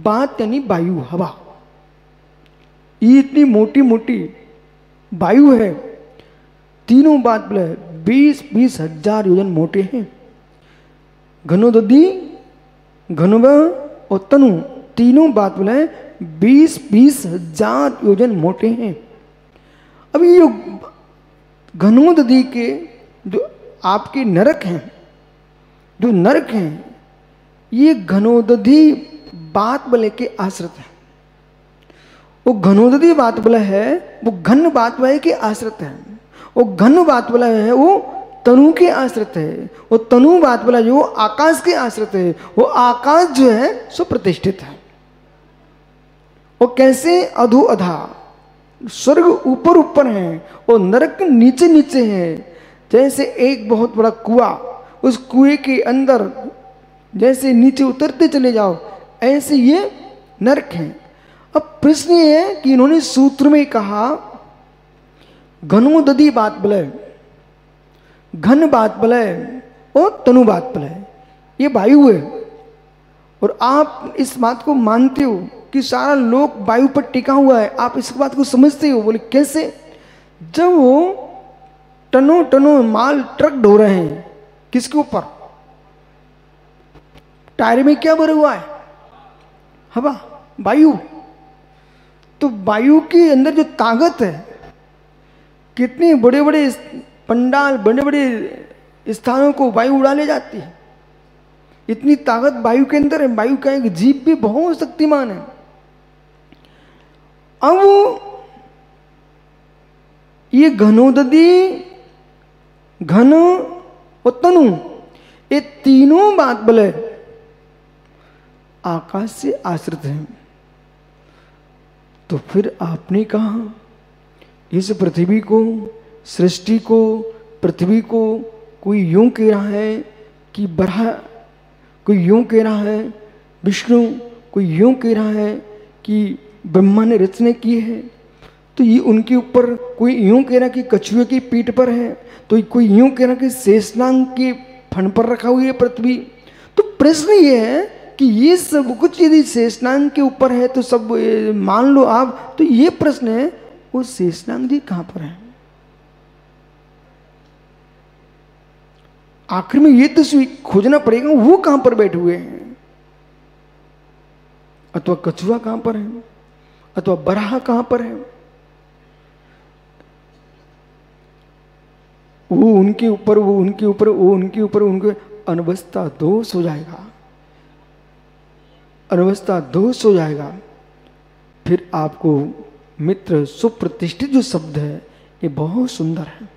बात यानी वायु, हवा, ये इतनी मोटी मोटी वायु है, तीनों बात बोले 20-20 हजार योजन मोटे हैं। घनोदधि, घनव और तनु, तीनों बात बोले 20-20 हजार योजन मोटे हैं। अब ये घनोदधि के जो आपके नरक हैं, जो नरक हैं, ये घनोदधि बात बले के आश्रित है। वो घनोदधि बात बला है वो घन बात बले के आश्रित है। वो घन बात बला है वो तनु के आश्रित है। वो तनु बात बला जो आकाश के आश्रित है। वो आकाश जो है सो प्रतिष्ठित है। वो कैसे अधो अधा, स्वर्ग ऊपर ऊपर है और नरक नीचे नीचे है। जैसे एक बहुत बड़ा कुआं, उस कुएं के अंदर जैसे नीचे उतरते चले जाओ, ऐसे ये नरक है। अब प्रश्न ये है कि इन्होंने सूत्र में कहा घनोदधि बात बलय, घन बात बलय और तनु बात बलय, ये वायु है। और आप इस बात को मानते हो कि सारा लोक वायु पर टिका हुआ है, आप इस बात को समझते हो। बोले कैसे? जब वो टनों टनों माल ट्रक ढो रहे हैं, किसके ऊपर? टायर में क्या भरा हुआ है? हवा, वायु। तो वायु के अंदर जो ताकत है, कितने बड़े बड़े पंडाल, बड़े बड़े स्थानों को वायु उड़ा ले जाती है। इतनी ताकत वायु के अंदर है। वायु का एक जीव भी बहुत शक्तिमान है। अब ये घनोदधि, घन और तनु, ये तीनों बात बले आकाश से आश्रित हैं। तो फिर आपने कहा इस पृथ्वी को, सृष्टि को, पृथ्वी को कोई यूं कह रहा है कि बरहा, कोई यूं कह रहा है विष्णु, कोई यूं कह रहा है कि ब्रह्मा ने रचना की है। तो ये उनके ऊपर कोई यूं कह रहा कि कछुए की पीठ पर है, तो कोई यूं कह रहा कि शेषनाग के फन पर रखा हुई है पृथ्वी। तो प्रश्न ये है कि ये सब कुछ यदि शेषनाग के ऊपर है तो सब मान लो आप, तो ये प्रश्न है वो शेषनाग जी कहां पर है? आखिर में ये तो खोजना पड़ेगा वो कहां पर बैठे हुए हैं, अथवा कछुआ कहां पर है, अथवा बराह कहां पर है। वो उनके ऊपर, वो उनके ऊपर, वो उनके ऊपर, उनके अनवस्था दोष हो जाएगा, अनवस्था दोष हो जाएगा। फिर आपको मित्र सुप्रतिष्ठित जो शब्द है ये बहुत सुंदर है।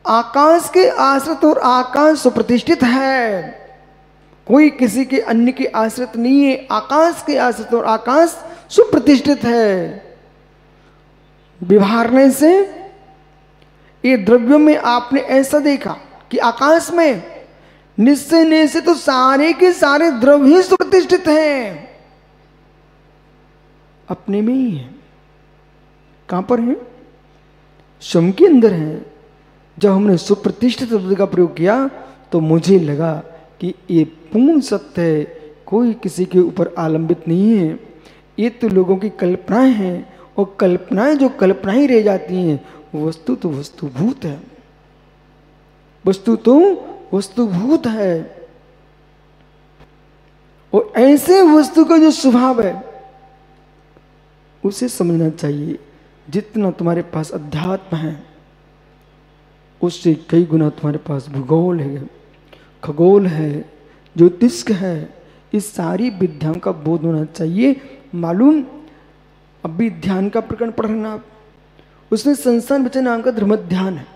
आकाश के आश्रित और आकाश सुप्रतिष्ठित है, कोई किसी के अन्य के आश्रित नहीं है। आकाश के आश्रित और आकाश सुप्रतिष्ठित है। व्यवहारने से ये द्रव्यों में आपने ऐसा देखा कि आकाश में निश्चय से तो सारे के सारे द्रव्य ही सुप्रतिष्ठित हैं, अपने में ही है। कहां पर है? स्वयं के अंदर है। जब हमने सुप्रतिष्ठित शब्द का प्रयोग किया तो मुझे लगा कि ये पूर्ण सत्य है, कोई किसी के ऊपर आलंबित नहीं है। ये तो लोगों की कल्पनाएं हैं, और कल्पनाएं जो कल्पना ही रह जाती हैं, वस्तु तो वस्तुभूत है, वस्तु तो वस्तुभूत है। और ऐसे वस्तु का जो स्वभाव है उसे समझना चाहिए। जितना तुम्हारे पास अध्यात्म है उससे कई गुना तुम्हारे पास भूगोल है, खगोल है, ज्योतिष है। इस सारी विद्याओं का बोध होना चाहिए। मालूम, अभी ध्यान का प्रकरण पढ़ रहे आप, उसमें संस्थान वचन नाम का धर्म ध्यान है।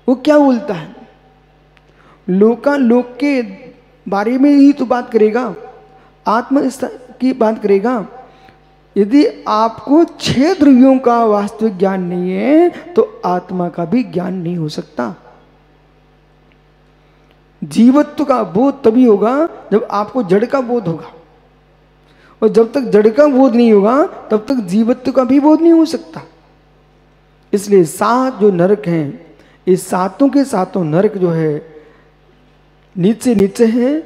वो क्या बोलता है? लोकालोक के बारे में ही तो बात करेगा, आत्म की बात करेगा। यदि आपको 6 द्रव्यों का वास्तविक ज्ञान नहीं है तो आत्मा का भी ज्ञान नहीं हो सकता। जीवत्व का बोध तभी होगा जब आपको जड़ का बोध होगा, और जब तक जड़ का बोध नहीं होगा तब तक जीवत्व का भी बोध नहीं हो सकता। इसलिए 7 जो नरक हैं, इस सातों के सातों नरक जो है नीचे नीचे हैं,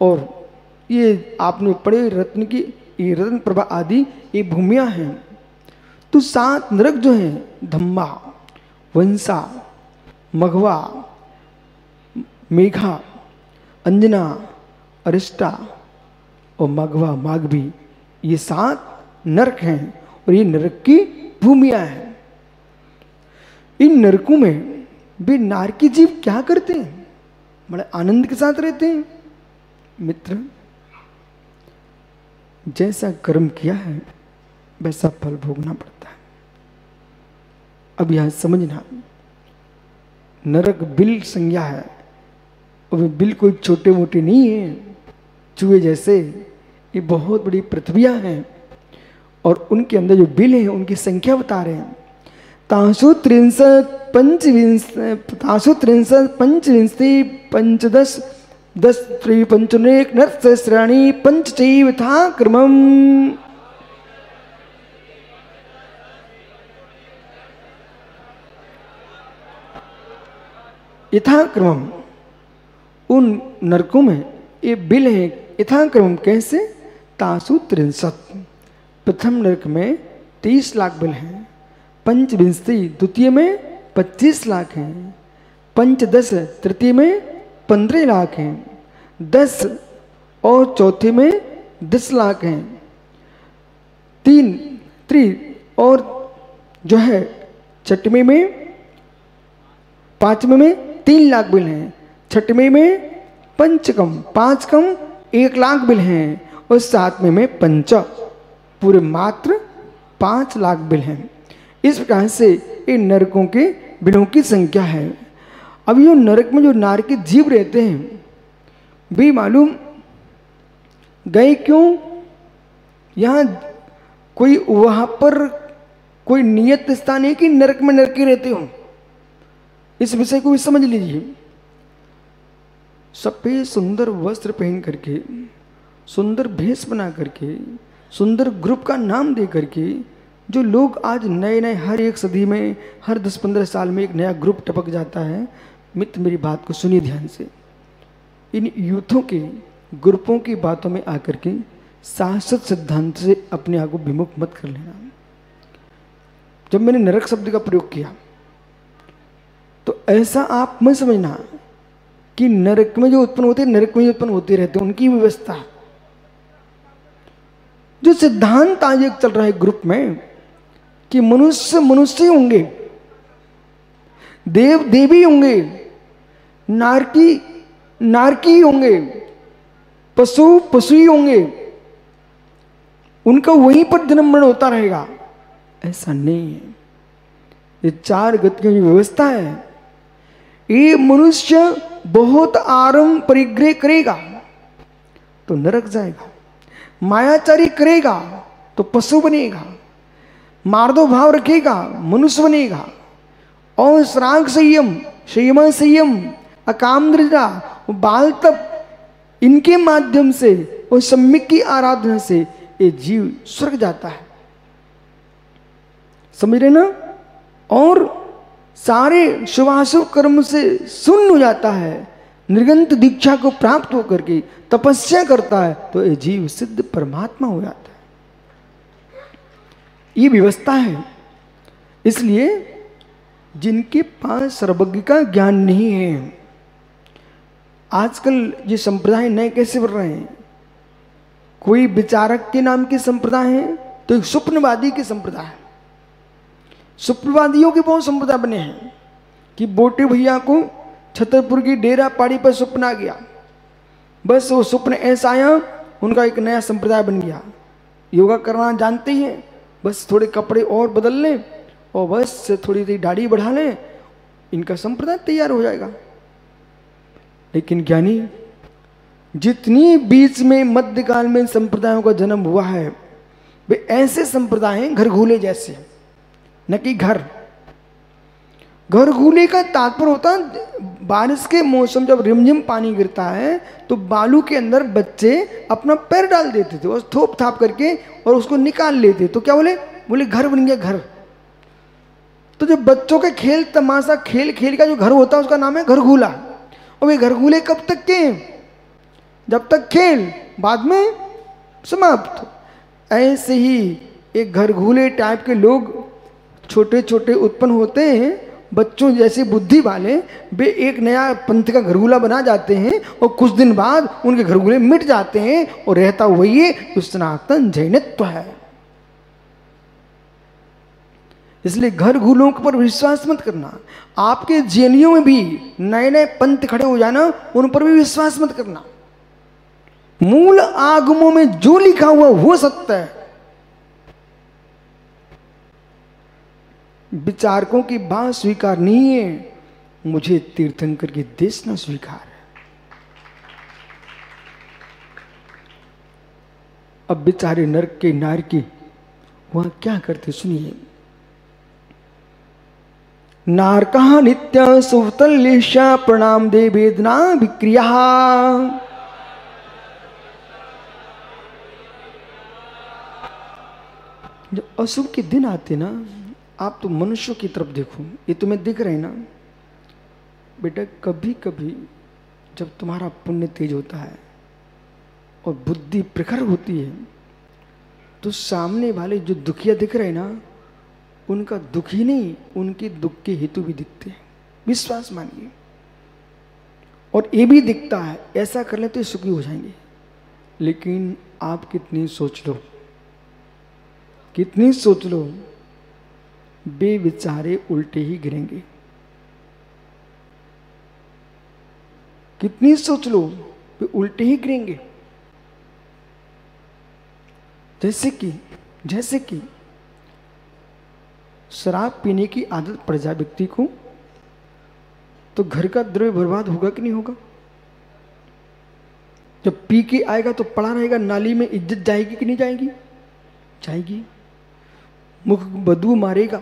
और ये आपने पढ़े रत्न की, ये रत्न प्रभा आदि ये भूमियाँ हैं। तो 7 नरक जो हैं, धम्मा, वंसा, मघवा, मेघा, अंजना, अरिष्टा और मघवा माघवी, ये 7 नरक हैं और ये नरक की भूमियाँ हैं। इन नरकों में वे नारकी जीव क्या करते हैं? बड़े आनंद के साथ रहते हैं। मित्र, जैसा कर्म किया है वैसा फल भोगना पड़ता है। अब यह समझना, नरक बिल संज्ञा है और वे बिल कोई छोटे मोटे नहीं है, चूहे जैसे। ये बहुत बड़ी पृथ्वियाँ हैं और उनके अंदर जो बिल हैं उनकी संख्या बता रहे हैं। 333 पंचविंशति पंचदश 10 3 पंचनेक नरसहस्राणि पंचचैव यथा क्रमम्। यथा क्रमम्, उन नरकों में ये बिल है। यथा क्रमम् कैसे? 333, प्रथम नरक में 30 लाख बिल हैं, पंचविंशति द्वितीय में 25 लाख हैं, पंचदश तृतीय में 15 लाख हैं, 10 और चौथे में 10 लाख हैं, 3 और जो है छठवें में, पांचवें में 3 लाख बिल हैं, छठवें में पंचकम 5 कम 1 लाख बिल हैं और 7वें में पंच पूरे मात्र 5 लाख बिल हैं। इस प्रकार से इन नरकों के बिलों की संख्या है। अब ये नरक में जो नारकी जीव रहते हैं भी मालूम गए क्यों? यहाँ कोई वहाँ पर कोई नियत स्थान है कि नरक में नरकी रहते हो? इस विषय को भी समझ लीजिए। सफेद सुंदर वस्त्र पहन करके, सुंदर भेष बना करके, सुंदर ग्रुप का नाम दे करके जो लोग आज नए नए हर एक सदी में, हर 10-15 साल में एक नया ग्रुप टपक जाता है। मित्र, मेरी बात को सुनिए ध्यान से। इन यूथों के ग्रुपों की बातों में आकर के शाश्वत सिद्धांत से अपने आप को विमुख मत कर लेना। जब मैंने नरक शब्द का प्रयोग किया तो ऐसा आप मत समझना कि नरक में जो उत्पन्न होते हैं नरक में जो उत्पन्न होते रहते हैं, उनकी व्यवस्था। जो सिद्धांत आज एक चल रहा है ग्रुप में कि मनुष्य मनुष्य होंगे, देव देवी होंगे, नारकी नारकी होंगे, पशु पशु ही होंगे, उनका वहीं पर जन्म मरण होता रहेगा, ऐसा नहीं है। ये 4 गतियों की व्यवस्था है। ये मनुष्य बहुत आरंभ परिग्रह करेगा तो नरक जाएगा, मायाचारी करेगा तो पशु बनेगा, मार्दव भाव रखेगा मनुष्य बनेगा, और श्राग संयम, संयम संयम, अकाम दृढ़ता, बाल तप, इनके माध्यम से और सम्यक की आराधना से ये जीव स्वर्ग जाता है। समझ रहे ना? और सारे शुभाशुभ कर्म से शून्य हो जाता है। निर्गंत दीक्षा को प्राप्त होकर के तपस्या करता है तो ये जीव सिद्ध परमात्मा हो जाता है। ये व्यवस्था है। इसलिए जिनके पास सर्वज्ञ का ज्ञान नहीं है, आजकल ये संप्रदाय नए कैसे बन रहे हैं? कोई विचारक के नाम के संप्रदाय हैं तो एक स्वप्नवादी के संप्रदाय है। स्वप्नवादियों के बहुत संप्रदाय बने हैं कि बोटे भैया को छतरपुर की डेरा पहाड़ी पर स्वप्न आ गया, बस वो स्वप्न ऐसा आया, उनका एक नया संप्रदाय बन गया। योगा करना जानते ही हैं, बस थोड़े कपड़े और बदल लें और बस थोड़ी सी दाढ़ी बढ़ा लें, इनका संप्रदाय तैयार हो जाएगा। लेकिन ज्ञानी, जितनी बीच में मध्यकाल में संप्रदायों का जन्म हुआ है वे ऐसे संप्रदाय हैं घरघूले जैसे, न कि घर। घरघूले का तात्पर्य होता है बारिश के मौसम जब रिमझिम पानी गिरता है तो बालू के अंदर बच्चे अपना पैर डाल देते थे और थोप थाप करके और उसको निकाल लेते, तो क्या बोले घर बन गया घर। तो जो बच्चों के खेल तमाशा खेल खेल का जो घर होता है उसका नाम है घरघूला। और वे घरघूले कब तक के हैं? जब तक खेल, बाद में समाप्त। ऐसे ही एक घरघूले टाइप के लोग छोटे छोटे उत्पन्न होते हैं, बच्चों जैसी बुद्धि वाले, वे एक नया पंथ का घरगुला बना जाते हैं और कुछ दिन बाद उनके घरगुले मिट जाते हैं और रहता वही है जो सनातन जैनित्व है। इसलिए घरगुलों पर विश्वास मत करना। आपके जेनियों में भी नए नए पंथ खड़े हो जाना, उन पर भी विश्वास मत करना। मूल आगमों में जो लिखा हुआ वो सत्य है। विचारकों की बात स्वीकार नहीं है, मुझे तीर्थंकर की देश न स्वीकार है। अब बेचारे नरक के नारकी वहां क्या करते सुनिए। नारका नित्य सुवतल्यशा प्रणाम दे वेदना विक्रिया। जब अशुभ के दिन आते ना, आप तो मनुष्यों की तरफ देखो, ये तुम्हें दिख रहे ना बेटा, कभी कभी जब तुम्हारा पुण्य तेज होता है और बुद्धि प्रखर होती है, तो सामने वाले जो दुखिया दिख रहे ना, उनका दुख ही नहीं, उनके दुख के हेतु भी दिखते हैं। विश्वास मानिए। और ये भी दिखता है, ऐसा कर ले तो सुखी हो जाएंगे। लेकिन आप कितनी सोच लो, कितनी सोच लो, बेविचारे उल्टे ही गिरेंगे। कितनी सोच लो, वे उल्टे ही गिरेंगे। जैसे कि शराब पीने की आदत पड़ जाए व्यक्ति को, तो घर का द्रव्य बर्बाद होगा कि नहीं होगा? जब पी के आएगा तो पड़ा रहेगा, नाली में इज्जत जाएगी कि नहीं जाएगी? जाएगी। मुख बदबू मारेगा,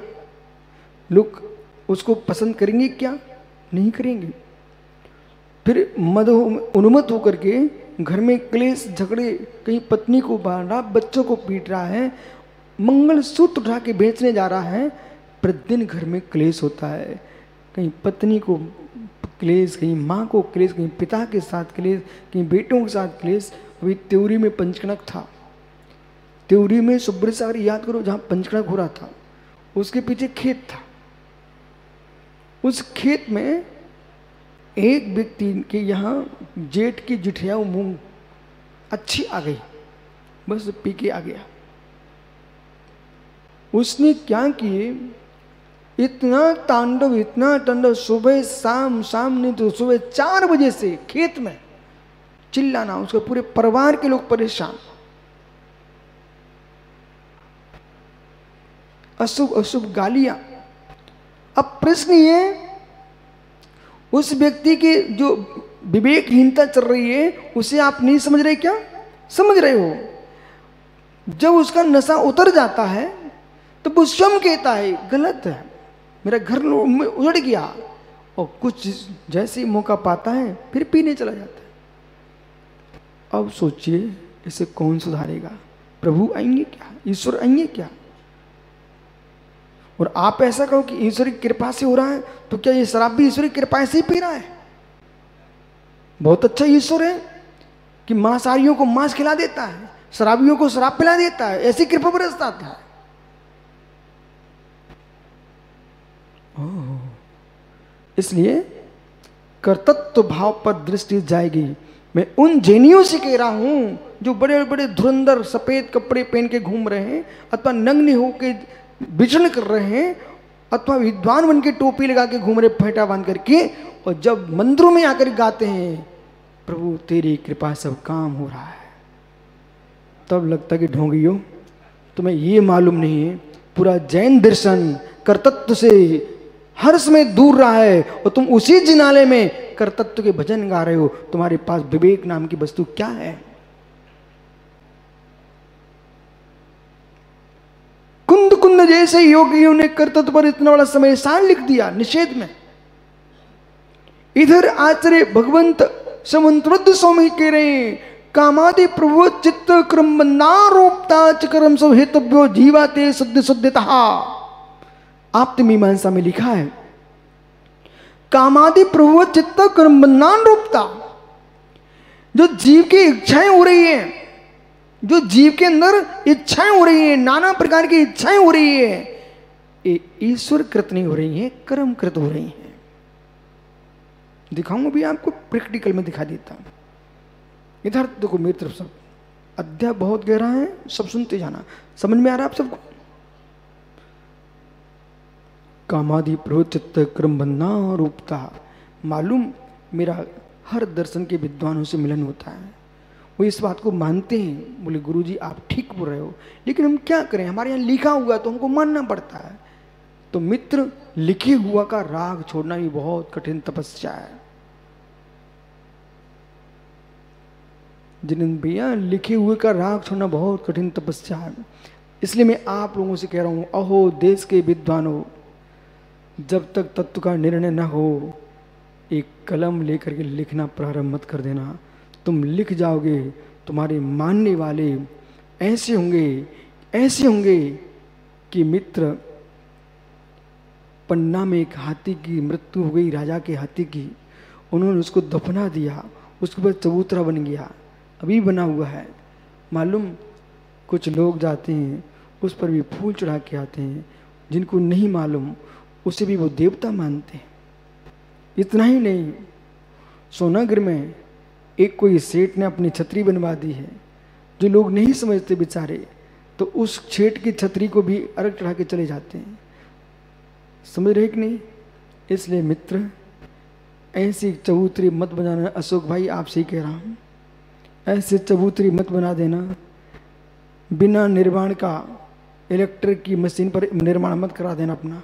लोग उसको पसंद करेंगे क्या? नहीं करेंगे। फिर मद उन्मत्त होकर के घर में क्लेश झगड़े, कहीं पत्नी को मार रहा, बच्चों को पीट रहा है, मंगलसूत्र उठा के बेचने जा रहा है। प्रतिदिन घर में क्लेश होता है, कहीं पत्नी को क्लेश, कहीं माँ को क्लेश, कहीं पिता के साथ क्लेश, कहीं बेटों के साथ क्लेश। अभी त्योरी में पंचकनक था, त्योरी में सुब्र सागर याद करो, जहाँ पंचकनक हो रहा था उसके पीछे खेत था। उस खेत में एक व्यक्ति के यहाँ जेठ की जिठिया मूंग अच्छी आ गई, बस पी के आ गया। उसने क्या किए, इतना तांडव, सुबह शाम, शाम नहीं तो सुबह 4 बजे से खेत में चिल्लाना, उसके पूरे परिवार के लोग परेशान। अशुभ गालियां। अब प्रश्न ये, उस व्यक्ति की जो विवेकहीनता चल रही है उसे आप नहीं समझ रहे क्या? समझ रहे हो। जब उसका नशा उतर जाता है तो वो स्वयं कहता है गलत है, मेरा घर उजड़ गया, और कुछ जैसे ही मौका पाता है फिर पीने चला जाता है। अब सोचिए इसे कौन सुधारेगा? प्रभु आएंगे क्या? ईश्वर आएंगे क्या? और आप ऐसा कहो कि ईश्वर की कृपा से हो रहा है, तो क्या ये शराब भी ईश्वर की कृपा से ही पी रहा है? बहुत अच्छा ईश्वर है कि मांसाहारियों को मांस खिला देता है, शराबियों को शराब पिला देता है, ऐसी कृपा बरसता है। इसलिए कर्तृत्व भाव पर दृष्टि जाएगी। मैं उन जैनियों से कह रहा हूं जो बड़े बड़े धुरंधर सफेद कपड़े पहन के घूम रहे हैं, अथवा नग्न होके विचरण कर रहे हैं, अथवा विद्वान बन के टोपी लगा के घूम रहे फेंटा बांध करके, और जब मंदिरों में आकर गाते हैं प्रभु तेरी कृपा सब काम हो रहा है, तब लगता कि ढोंगियो तुम्हें ये मालूम नहीं है पूरा जैन दर्शन कर्तृत्व से हर समय दूर रहा है, और तुम उसी जिनाले में कर्तृत्व के भजन गा रहे हो। तुम्हारे पास विवेक नाम की वस्तु क्या है? कुंद जैसे योगियों ने कर्तव्य पर इतना बड़ा समय साल लिख दिया निषेध में। इधर आचार्य भगवंत समंत्रुद्ध स्वामी कह रहे हैं कामादि प्रभु चित्त क्रम नारोपता चक्रम सब हेतव्यो जीवाते शुद्ध शुद्धता। आप्त मीमांसा में लिखा है कामादि प्रभु चित्त क्रम नारोपता, जो जीव की इच्छाएं हो रही है, जो जीव के अंदर इच्छाएं हो रही है, नाना प्रकार की इच्छाएं हो रही है, ये ईश्वर कृत नहीं हो रही है, कर्म कृत हो रही है। दिखाऊंगा भी आपको, प्रैक्टिकल में दिखा देता हूं। इधर देखो मेरी तरफ सब अध्याय बहुत गहरा है, सब सुनते जाना। समझ में आ रहा है आप सबको? कामादि प्रवचित क्रम बंधना रूपता। मालूम मेरा हर दर्शन के विद्वानों से मिलन होता है, वो इस बात को मानते हैं। बोले गुरुजी आप ठीक बोल रहे हो, लेकिन हम क्या करें, हमारे यहाँ लिखा हुआ तो हमको मानना पड़ता है। तो मित्र, लिखे हुआ का राग छोड़ना भी बहुत कठिन तपस्या है। जिन भैया, लिखे हुए का राग छोड़ना बहुत कठिन तपस्या है। इसलिए मैं आप लोगों से कह रहा हूं, अहो देश के विद्वानों, जब तक तत्व का निर्णय न हो, एक कलम लेकर के लिखना प्रारंभ मत कर देना। तुम लिख जाओगे, तुम्हारे मानने वाले ऐसे होंगे कि मित्र, पन्ना में एक हाथी की मृत्यु हो गई, राजा के हाथी की, उन्होंने उसको दफना दिया, उसके बाद चबूतरा बन गया, अभी बना हुआ है। मालूम, कुछ लोग जाते हैं उस पर भी फूल चढ़ा के आते हैं, जिनको नहीं मालूम उसे भी वो देवता मानते हैं। इतना ही नहीं, सोनागर में एक कोई सेठ ने अपनी छतरी बनवा दी है, जो लोग नहीं समझते बेचारे, तो उस सेठ की छतरी को भी अर्घ चढ़ा के चले जाते हैं। समझ रहे कि नहीं? इसलिए मित्र, ऐसी चबूतरी मत बनाना। अशोक भाई आपसे ही कह रहा हूँ, ऐसे चबूतरी मत बना देना। बिना निर्माण का इलेक्ट्रिक की मशीन पर निर्माण मत करा देना अपना।